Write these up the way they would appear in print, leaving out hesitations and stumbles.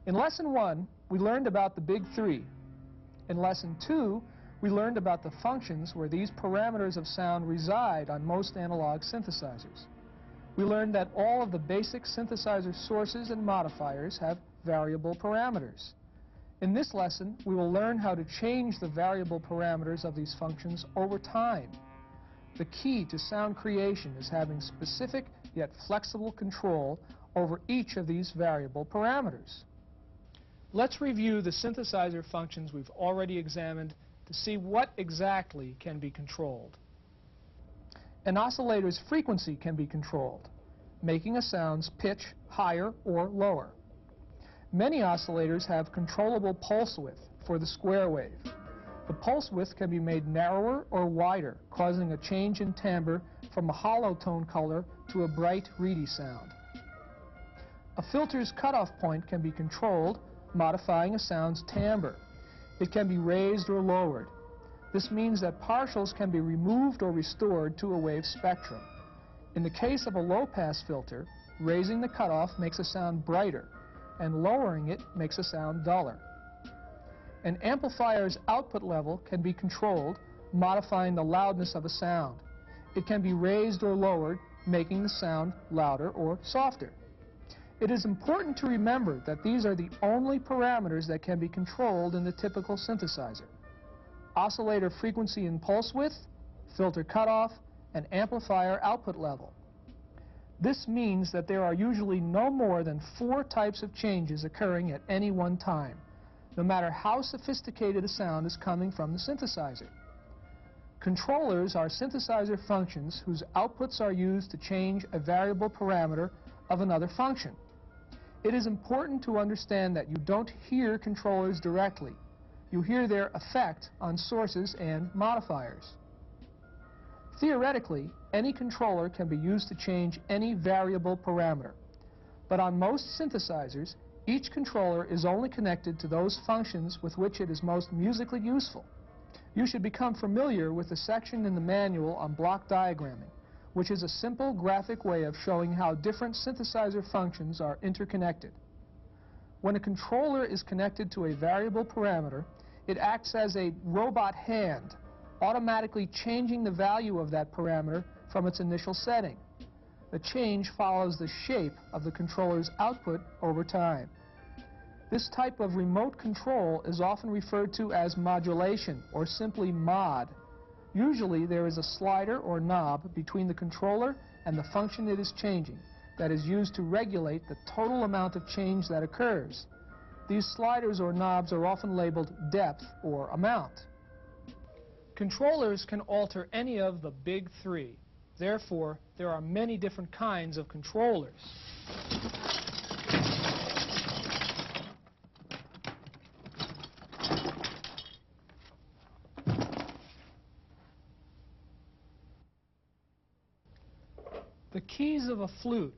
In Lesson 1, we learned about the big three. In Lesson 2, we learned about the functions where these parameters of sound reside on most analog synthesizers. We learned that all of the basic synthesizer sources and modifiers have variable parameters. In this lesson, we will learn how to change the variable parameters of these functions over time. The key to sound creation is having specific yet flexible control over each of these variable parameters. Let's review the synthesizer functions we've already examined to see what exactly can be controlled. An oscillator's frequency can be controlled, making a sound's pitch higher or lower. Many oscillators have controllable pulse width for the square wave. The pulse width can be made narrower or wider, causing a change in timbre from a hollow tone color to a bright, reedy sound. A filter's cutoff point can be controlled, modifying a sound's timbre. It can be raised or lowered. This means that partials can be removed or restored to a wave spectrum. In the case of a low-pass filter, raising the cutoff makes a sound brighter, and lowering it makes a sound duller. An amplifier's output level can be controlled, modifying the loudness of a sound. It can be raised or lowered, making the sound louder or softer. It is important to remember that these are the only parameters that can be controlled in the typical synthesizer: oscillator frequency and pulse width, filter cutoff, and amplifier output level. This means that there are usually no more than 4 types of changes occurring at any one time, no matter how sophisticated a sound is coming from the synthesizer. Controllers are synthesizer functions whose outputs are used to change a variable parameter of another function. It is important to understand that you don't hear controllers directly. You hear their effect on sources and modifiers. Theoretically, any controller can be used to change any variable parameter. But on most synthesizers, each controller is only connected to those functions with which it is most musically useful. You should become familiar with the section in the manual on block diagramming, which is a simple graphic way of showing how different synthesizer functions are interconnected. When a controller is connected to a variable parameter, it acts as a robot hand, automatically changing the value of that parameter from its initial setting. The change follows the shape of the controller's output over time. This type of remote control is often referred to as modulation, or simply mod. Usually there is a slider or knob between the controller and the function it is changing that is used to regulate the total amount of change that occurs. These sliders or knobs are often labeled depth or amount. Controllers can alter any of the big three. Therefore, there are many different kinds of controllers. The keys of a flute,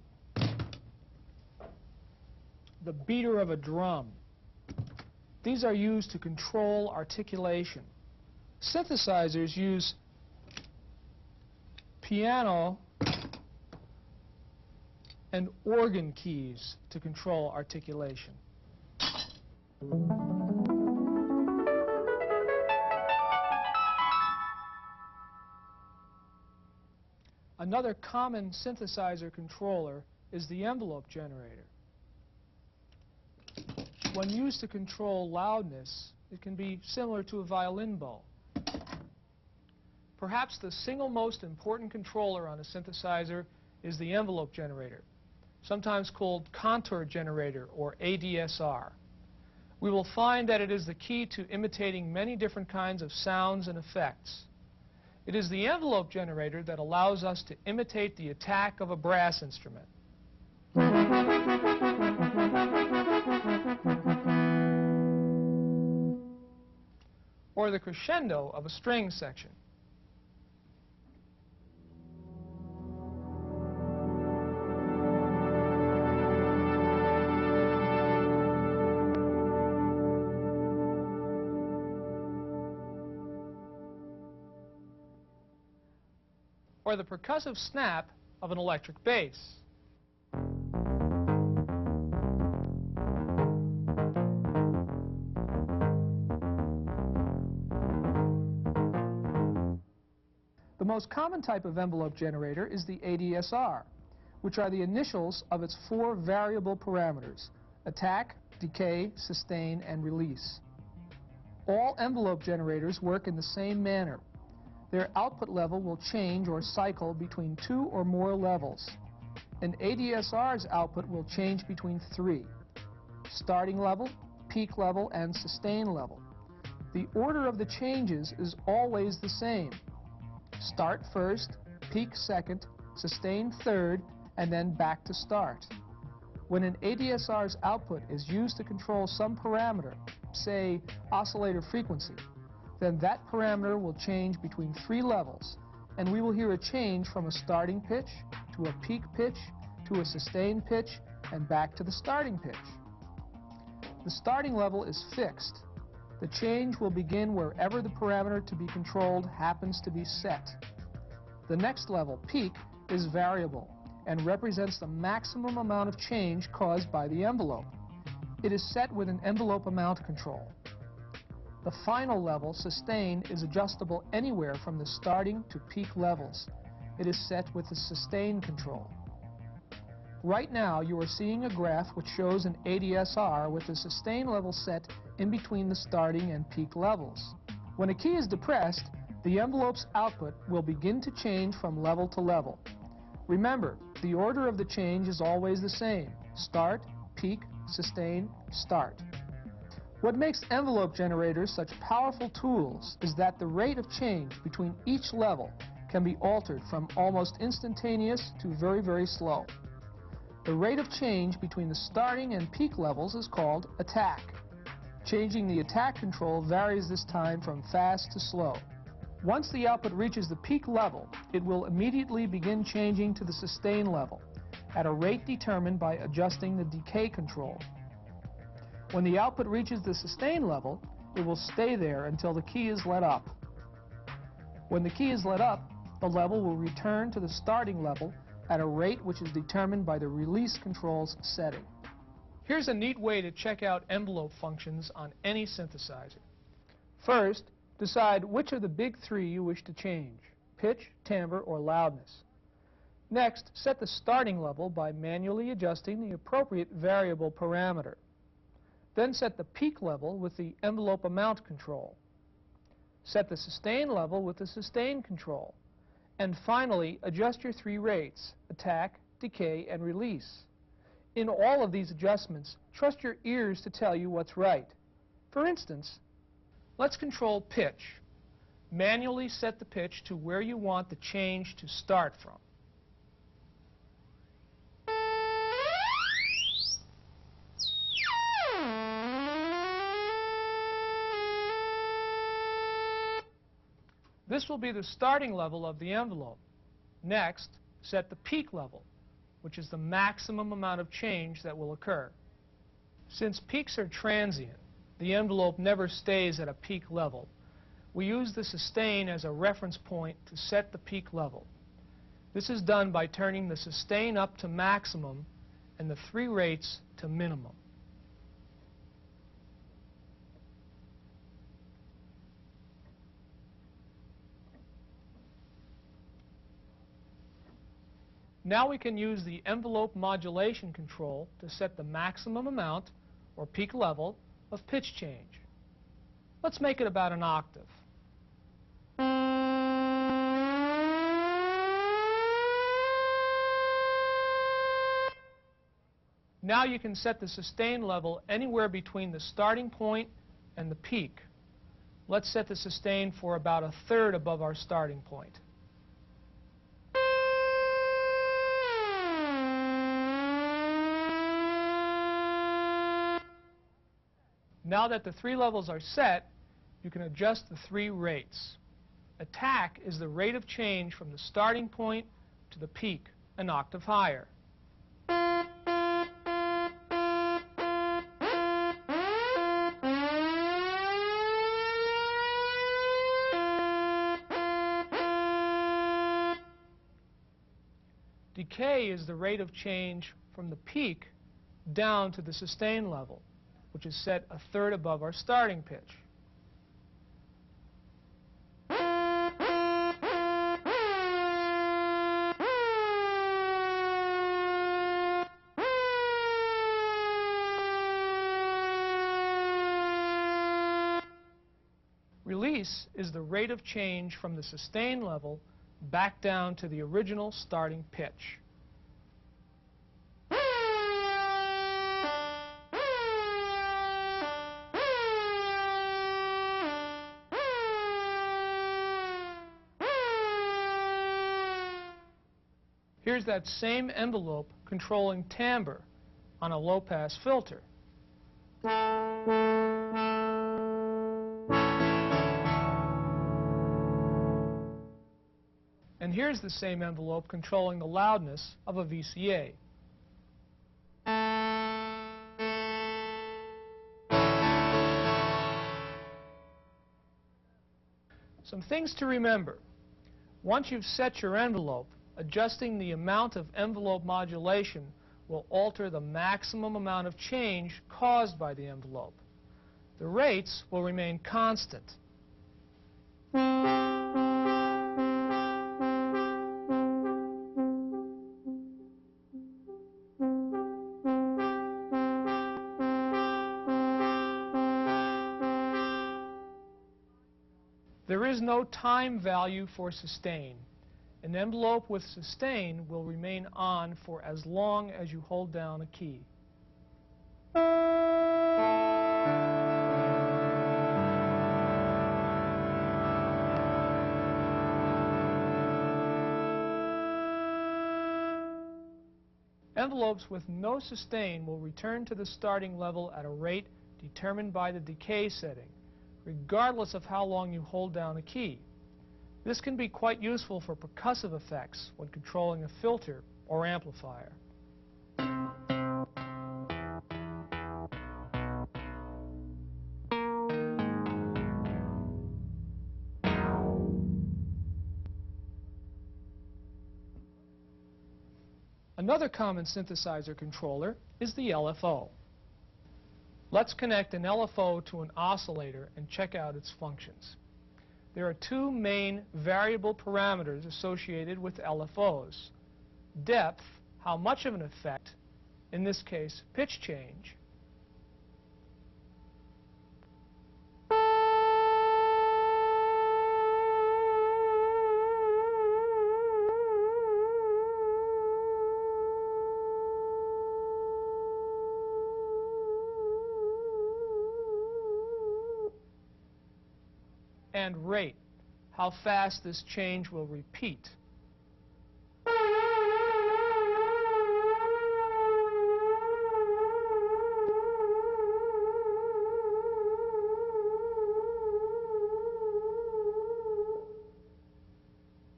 the beater of a drum, these are used to control articulation. Synthesizers use piano and organ keys to control articulation. Another common synthesizer controller is the envelope generator. When used to control loudness, it can be similar to a violin bow. Perhaps the single most important controller on a synthesizer is the envelope generator, sometimes called contour generator or ADSR. We will find that it is the key to imitating many different kinds of sounds and effects. It is the envelope generator that allows us to imitate the attack of a brass instrument. Or the crescendo of a string section. Or the percussive snap of an electric bass. most common type of envelope generator is the ADSR, which are the initials of its 4 variable parameters: attack, decay, sustain, and release. All envelope generators work in the same manner. Their output level will change or cycle between 2 or more levels. An ADSR's output will change between 3: starting level, peak level, and sustain level. The order of the changes is always the same: start first, peak second, sustain third, and then back to start. When an ADSR's output is used to control some parameter, say oscillator frequency, then that parameter will change between 3 levels, and we will hear a change from a starting pitch to a peak pitch to a sustained pitch and back to the starting pitch. The starting level is fixed. The change will begin wherever the parameter to be controlled happens to be set. The next level, peak, is variable and represents the maximum amount of change caused by the envelope. It is set with an envelope amount control. The final level, sustain, is adjustable anywhere from the starting to peak levels. It is set with the sustain control. Right now, you are seeing a graph which shows an ADSR with the sustain level set in between the starting and peak levels. When a key is depressed, the envelope's output will begin to change from level to level. Remember, the order of the change is always the same: start, peak, sustain, start. What makes envelope generators such powerful tools is that the rate of change between each level can be altered from almost instantaneous to very, very slow. The rate of change between the starting and peak levels is called attack. Changing the attack control varies this time from fast to slow. Once the output reaches the peak level, it will immediately begin changing to the sustain level at a rate determined by adjusting the decay control. When the output reaches the sustain level, it will stay there until the key is let up. When the key is let up, the level will return to the starting level at a rate which is determined by the release control's setting. Here's a neat way to check out envelope functions on any synthesizer. First, decide which of the big 3 you wish to change: pitch, timbre, or loudness. Next, set the starting level by manually adjusting the appropriate variable parameter. Then set the peak level with the envelope amount control. Set the sustain level with the sustain control. And finally, adjust your 3 rates: attack, decay, and release. In all of these adjustments, trust your ears to tell you what's right. For instance, let's control pitch. Manually set the pitch to where you want the change to start from. This will be the starting level of the envelope. Next, set the peak level, which is the maximum amount of change that will occur. Since peaks are transient, the envelope never stays at a peak level. We use the sustain as a reference point to set the peak level. This is done by turning the sustain up to maximum and the 3 rates to minimum. Now we can use the envelope modulation control to set the maximum amount, or peak level, of pitch change. Let's make it about an octave. Now you can set the sustain level anywhere between the starting point and the peak. Let's set the sustain for about 1/3 above our starting point. Now that the 3 levels are set, you can adjust the 3 rates. Attack is the rate of change from the starting point to the peak, an octave higher. Decay is the rate of change from the peak down to the sustain level, which is set 1/3 above our starting pitch. Release is the rate of change from the sustain level back down to the original starting pitch. Here's that same envelope controlling timbre on a low-pass filter. And here's the same envelope controlling the loudness of a VCA. Some things to remember. Once you've set your envelope, adjusting the amount of envelope modulation will alter the maximum amount of change caused by the envelope. The rates will remain constant. There is no time value for sustain. An envelope with sustain will remain on for as long as you hold down a key. Envelopes with no sustain will return to the starting level at a rate determined by the decay setting, regardless of how long you hold down a key. This can be quite useful for percussive effects when controlling a filter or amplifier. Another common synthesizer controller is the LFO. Let's connect an LFO to an oscillator and check out its functions. There are two main variable parameters associated with LFOs. Depth, how much of an effect, in this case pitch change, and rate, how fast this change will repeat.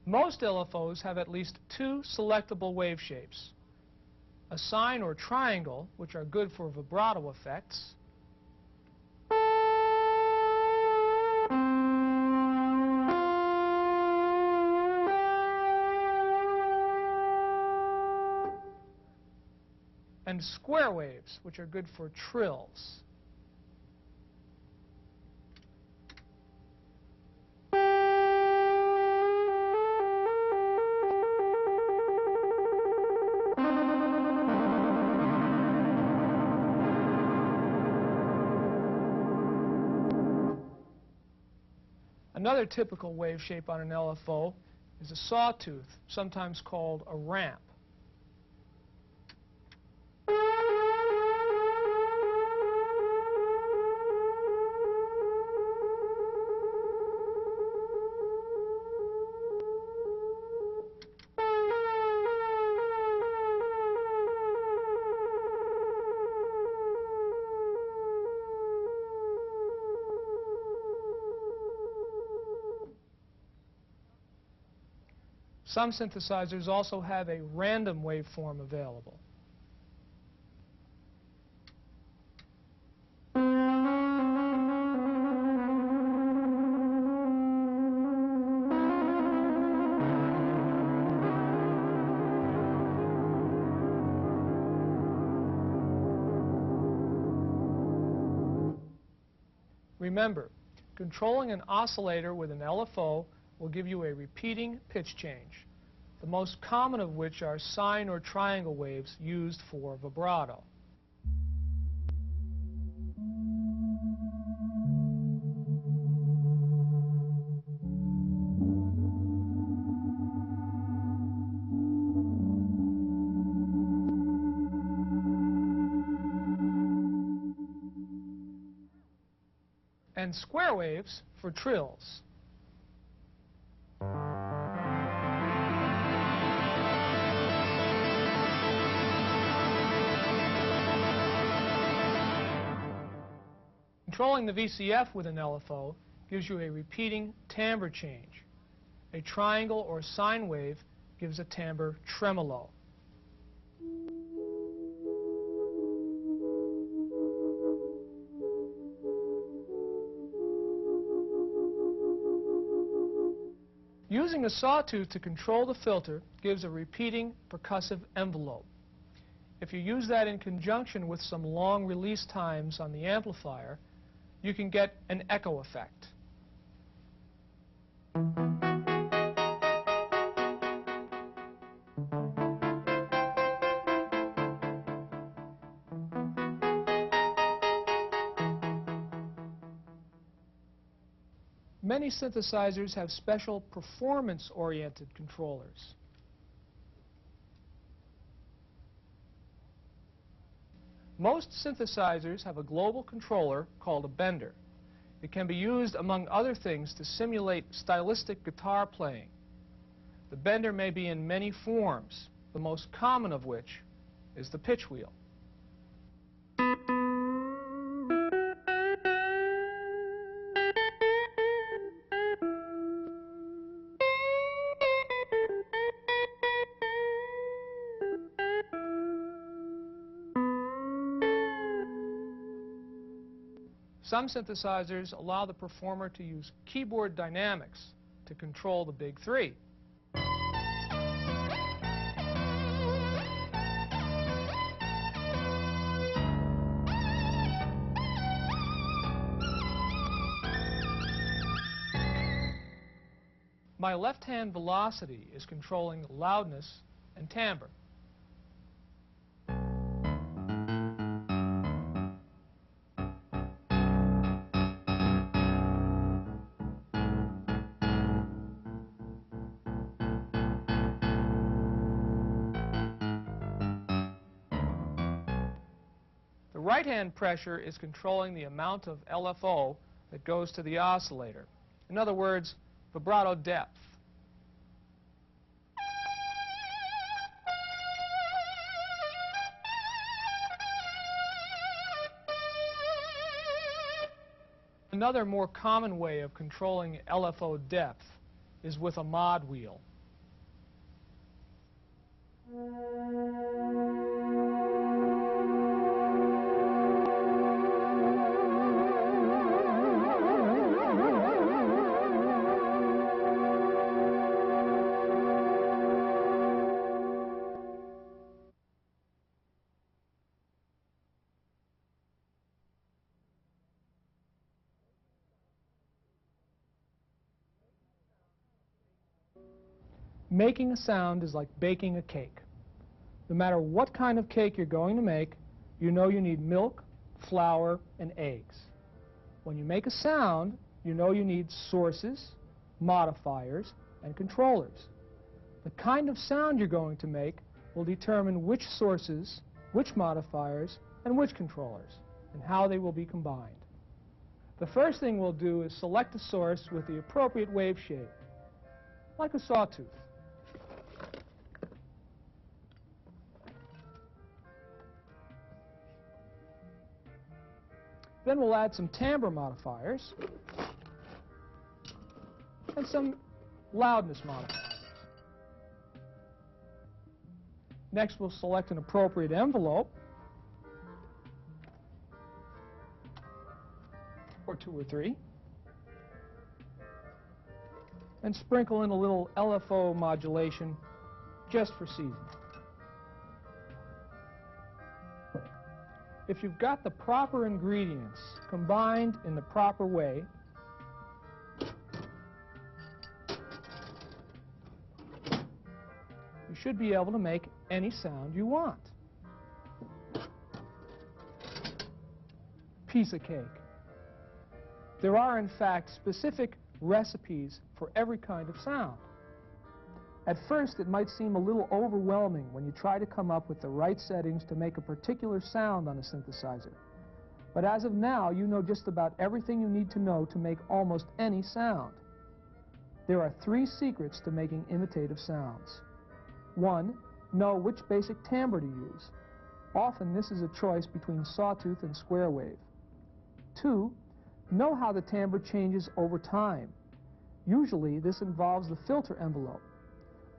Most LFOs have at least two selectable wave shapes: a sine or triangle, which are good for vibrato effects, and square waves, which are good for trills. Another typical wave shape on an LFO is a sawtooth, sometimes called a ramp. Some synthesizers also have a random waveform available. Remember, controlling an oscillator with an LFO will give you a repeating pitch change, the most common of which are sine or triangle waves used for vibrato. and square waves for trills. Controlling the VCF with an LFO gives you a repeating timbre change. A triangle or sine wave gives a timbre tremolo. Using a sawtooth to control the filter gives a repeating percussive envelope. If you use that in conjunction with some long release times on the amplifier, you can get an echo effect. Many synthesizers have special performance-oriented controllers. Most synthesizers have a global controller called a bender. It can be used, among other things, to simulate stylistic guitar playing. The bender may be in many forms, the most common of which is the pitch wheel. Some synthesizers allow the performer to use keyboard dynamics to control the big three. My left-hand velocity is controlling loudness and timbre. The right-hand pressure is controlling the amount of LFO that goes to the oscillator. In other words, vibrato depth. Another more common way of controlling LFO depth is with a mod wheel. Making a sound is like baking a cake. No matter what kind of cake you're going to make, you know you need milk, flour, and eggs. When you make a sound, you know you need sources, modifiers, and controllers. The kind of sound you're going to make will determine which sources, which modifiers, and which controllers, and how they will be combined. The first thing we'll do is select a source with the appropriate wave shape, like a sawtooth. Then we'll add some timbre modifiers and some loudness modifiers. Next, we'll select an appropriate envelope, or 2 or 3, and sprinkle in a little LFO modulation just for season. If you've got the proper ingredients combined in the proper way, you should be able to make any sound you want. Piece of cake. There are, in fact, specific recipes for every kind of sound. At first, it might seem a little overwhelming when you try to come up with the right settings to make a particular sound on a synthesizer. But as of now, you know just about everything you need to know to make almost any sound. There are 3 secrets to making imitative sounds. 1. Know which basic timbre to use. Often this is a choice between sawtooth and square wave. 2. Know how the timbre changes over time. Usually this involves the filter envelope.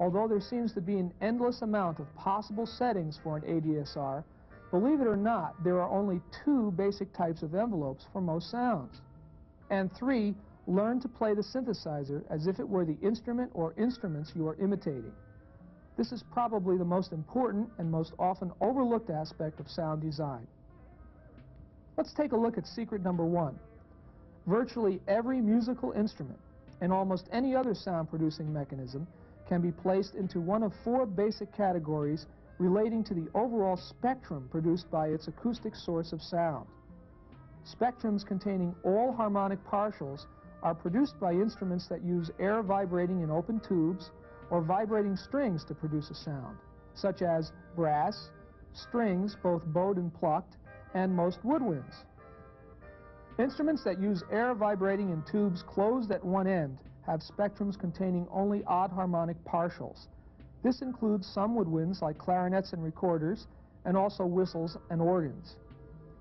Although there seems to be an endless amount of possible settings for an ADSR, believe it or not, there are only 2 basic types of envelopes for most sounds. And 3. Learn to play the synthesizer as if it were the instrument or instruments you are imitating. This is probably the most important and most often overlooked aspect of sound design. Let's take a look at secret number 1. Virtually every musical instrument and almost any other sound producing mechanism can be placed into one of 4 basic categories relating to the overall spectrum produced by its acoustic source of sound. Spectrums containing all harmonic partials are produced by instruments that use air vibrating in open tubes or vibrating strings to produce a sound, such as brass, strings, both bowed and plucked, and most woodwinds. Instruments that use air vibrating in tubes closed at one end have spectrums containing only odd harmonic partials. This includes some woodwinds like clarinets and recorders, and also whistles and organs.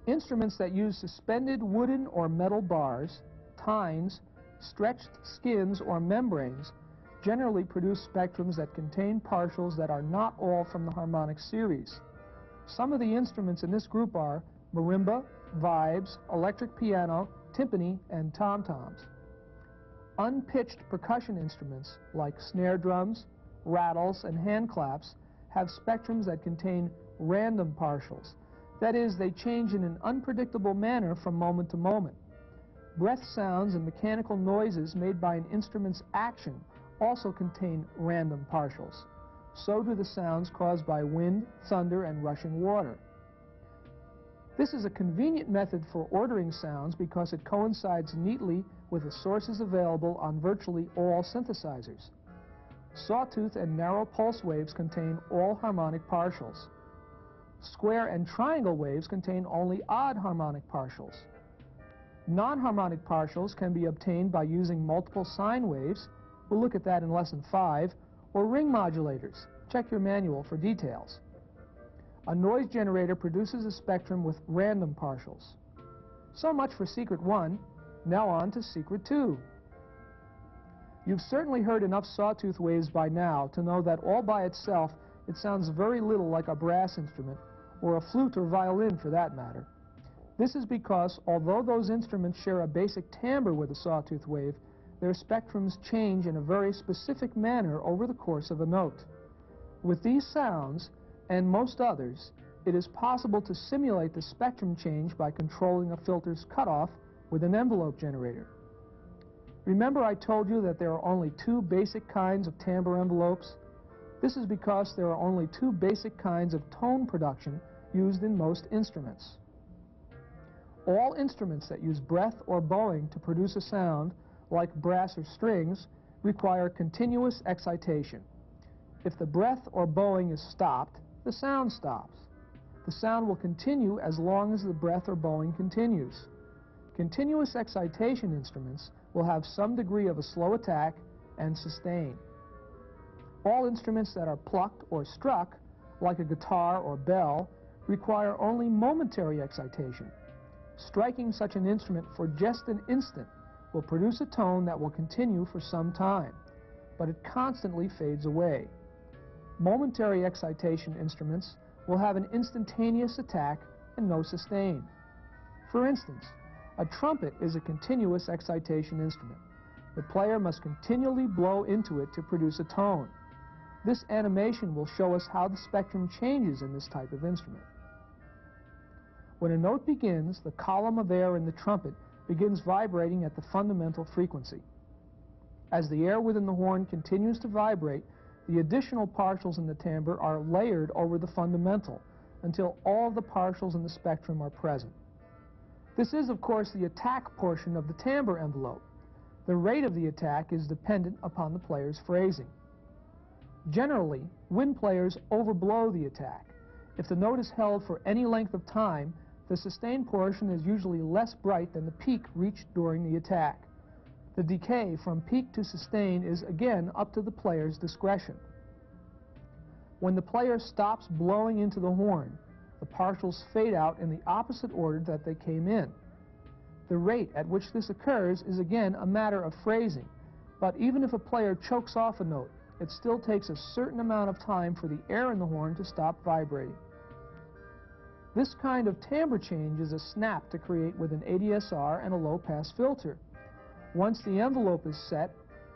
Instruments that use suspended wooden or metal bars, tines, stretched skins, or membranes generally produce spectrums that contain partials that are not all from the harmonic series. Some of the instruments in this group are marimba, vibes, electric piano, timpani, and tom-toms. Unpitched percussion instruments like snare drums, rattles, and hand claps have spectrums that contain random partials. That is, they change in an unpredictable manner from moment to moment. Breath sounds and mechanical noises made by an instrument's action also contain random partials. So do the sounds caused by wind, thunder, and rushing water. This is a convenient method for ordering sounds because it coincides neatly with the sources available on virtually all synthesizers. Sawtooth and narrow pulse waves contain all harmonic partials. Square and triangle waves contain only odd harmonic partials. Non-harmonic partials can be obtained by using multiple sine waves, we'll look at that in lesson 5, or ring modulators. Check your manual for details. A noise generator produces a spectrum with random partials. So much for secret 1. Now on to secret 2. You've certainly heard enough sawtooth waves by now to know that all by itself it sounds very little like a brass instrument, or a flute or violin for that matter. This is because although those instruments share a basic timbre with a sawtooth wave, their spectrums change in a very specific manner over the course of a note. With these sounds, and most others, it is possible to simulate the spectrum change by controlling a filter's cutoff with an envelope generator. Remember I told you that there are only 2 basic kinds of timbre envelopes? This is because there are only 2 basic kinds of tone production used in most instruments. All instruments that use breath or bowing to produce a sound, like brass or strings, require continuous excitation. If the breath or bowing is stopped, the sound stops. The sound will continue as long as the breath or bowing continues. Continuous excitation instruments will have some degree of a slow attack and sustain. All instruments that are plucked or struck, like a guitar or bell, require only momentary excitation. Striking such an instrument for just an instant will produce a tone that will continue for some time, but it constantly fades away. Momentary excitation instruments will have an instantaneous attack and no sustain. For instance, a trumpet is a continuous excitation instrument. The player must continually blow into it to produce a tone. This animation will show us how the spectrum changes in this type of instrument. When a note begins, the column of air in the trumpet begins vibrating at the fundamental frequency. As the air within the horn continues to vibrate, the additional partials in the timbre are layered over the fundamental until all of the partials in the spectrum are present. This is, of course, the attack portion of the timbre envelope. The rate of the attack is dependent upon the player's phrasing. Generally, wind players overblow the attack. If the note is held for any length of time, The sustain portion is usually less bright than the peak reached during the attack. The decay from peak to sustain is again up to the player's discretion. When the player stops blowing into the horn, the partials fade out in the opposite order that they came in. The rate at which this occurs is again a matter of phrasing, but even if a player chokes off a note, it still takes a certain amount of time for the air in the horn to stop vibrating. This kind of timbre change is a snap to create with an ADSR and a low-pass filter. Once the envelope is set,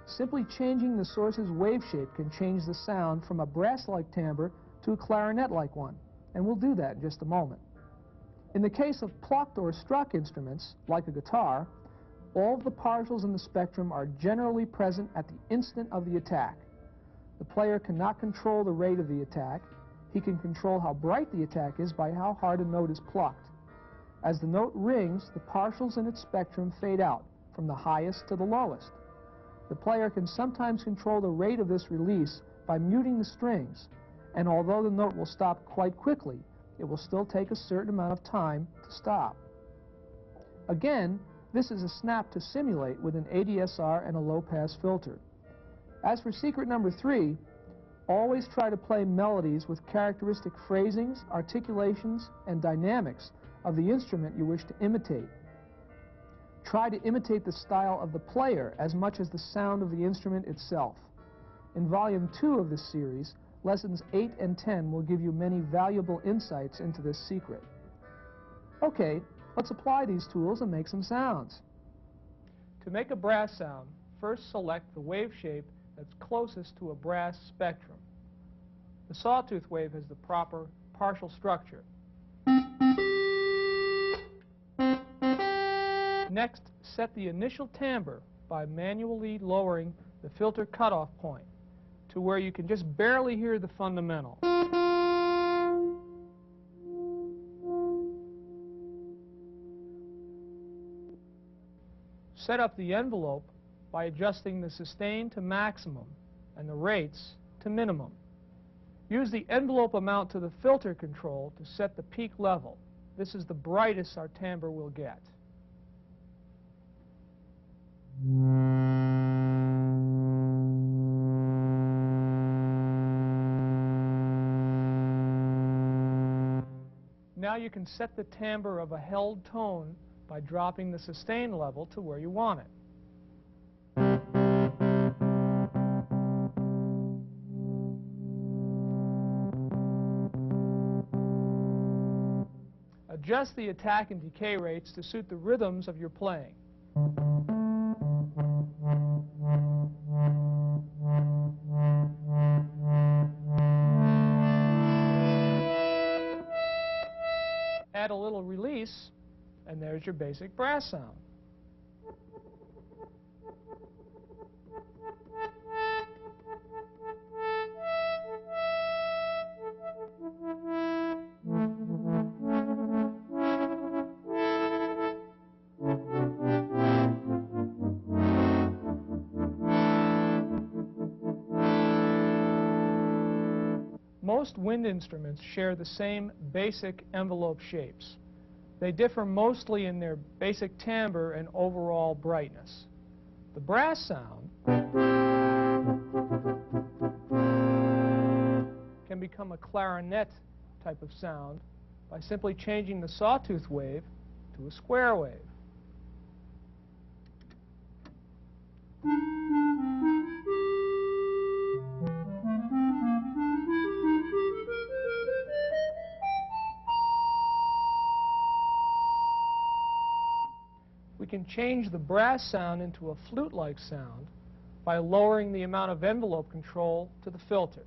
simply changing the source's wave shape can change the sound from a brass-like timbre to a clarinet-like one, and we'll do that in just a moment. In the case of plucked or struck instruments, like a guitar, all of the partials in the spectrum are generally present at the instant of the attack. The player cannot control the rate of the attack. He can control how bright the attack is by how hard a note is plucked. As the note rings, the partials in its spectrum fade out, from the highest to the lowest. The player can sometimes control the rate of this release by muting the strings, and although the note will stop quite quickly, it will still take a certain amount of time to stop. Again, this is a snap to simulate with an ADSR and a low-pass filter. As for secret number 3, always try to play melodies with characteristic phrasings, articulations, and dynamics of the instrument you wish to imitate. Try to imitate the style of the player as much as the sound of the instrument itself. In Volume 2 of this series, Lessons 8 and 10 will give you many valuable insights into this secret. Okay, let's apply these tools and make some sounds. To make a brass sound, first select the wave shape that's closest to a brass spectrum. The sawtooth wave has the proper partial structure. Next, set the initial timbre by manually lowering the filter cutoff point to where you can just barely hear the fundamental. Set up the envelope by adjusting the sustain to maximum and the rates to minimum. Use the envelope amount to the filter control to set the peak level. This is the brightest our timbre will get. Now you can set the timbre of a held tone by dropping the sustain level to where you want it. Adjust the attack and decay rates to suit the rhythms of your playing. Add a little release, and there's your basic brass sound. Most wind instruments share the same basic envelope shapes. They differ mostly in their basic timbre and overall brightness. The brass sound can become a clarinet type of sound by simply changing the sawtooth wave to a square wave. We can change the brass sound into a flute-like sound by lowering the amount of envelope control to the filter.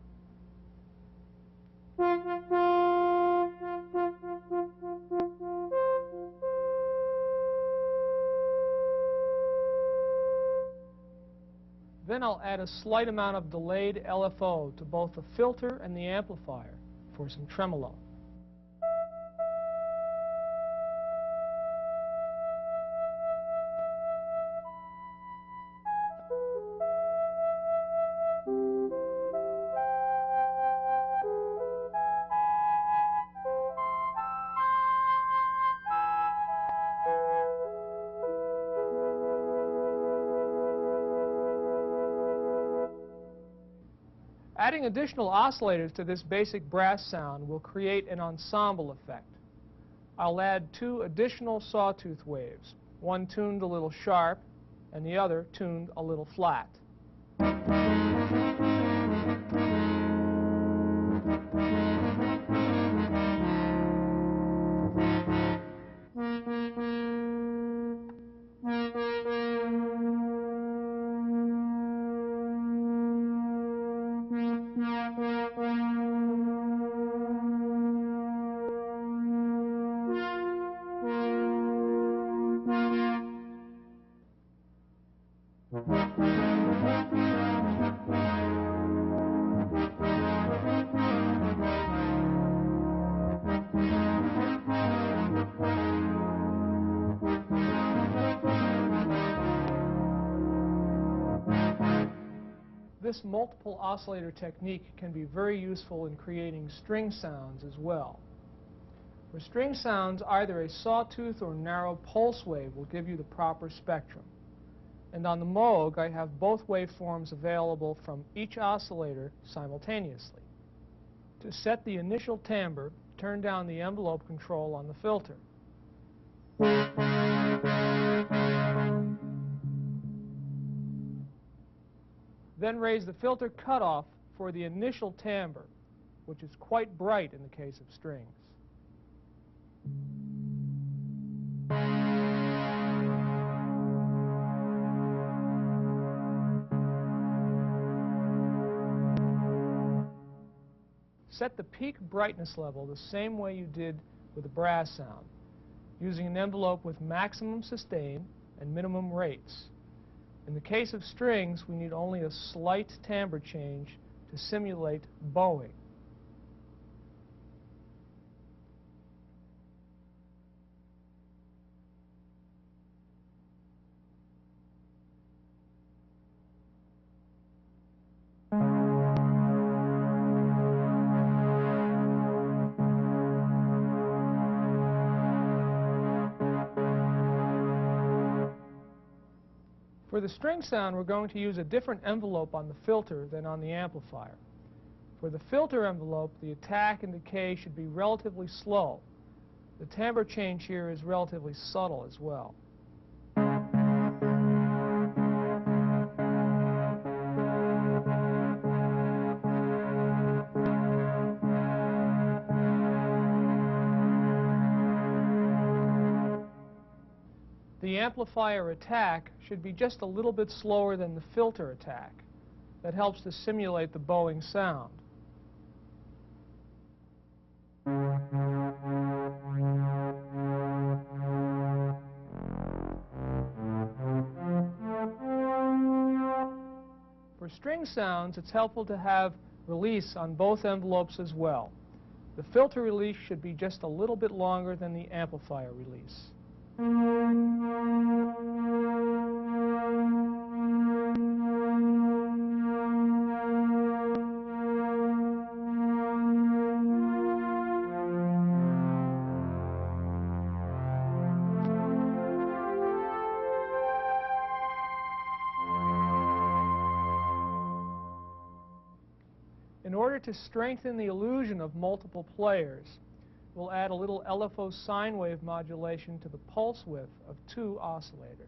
Then I'll add a slight amount of delayed LFO to both the filter and the amplifier for some tremolo. Adding additional oscillators to this basic brass sound will create an ensemble effect. I'll add 2 additional sawtooth waves, one tuned a little sharp and the other tuned a little flat. This multiple oscillator technique can be very useful in creating string sounds as well. For string sounds, either a sawtooth or narrow pulse wave will give you the proper spectrum. And on the Moog, I have both waveforms available from each oscillator simultaneously. To set the initial timbre, turn down the envelope control on the filter. Then raise the filter cutoff for the initial timbre, which is quite bright in the case of strings. Set the peak brightness level the same way you did with the brass sound, using an envelope with maximum sustain and minimum rates. In the case of strings, we need only a slight timbre change to simulate bowing. For the string sound, we're going to use a different envelope on the filter than on the amplifier. For the filter envelope, the attack and decay should be relatively slow. The timbre change here is relatively subtle as well. The amplifier attack should be just a little bit slower than the filter attack. That helps to simulate the bowing sound. For string sounds, it's helpful to have release on both envelopes as well. The filter release should be just a little bit longer than the amplifier release. In order to strengthen the illusion of multiple players, we'll add a little LFO sine wave modulation to the pulse width of 2 oscillators.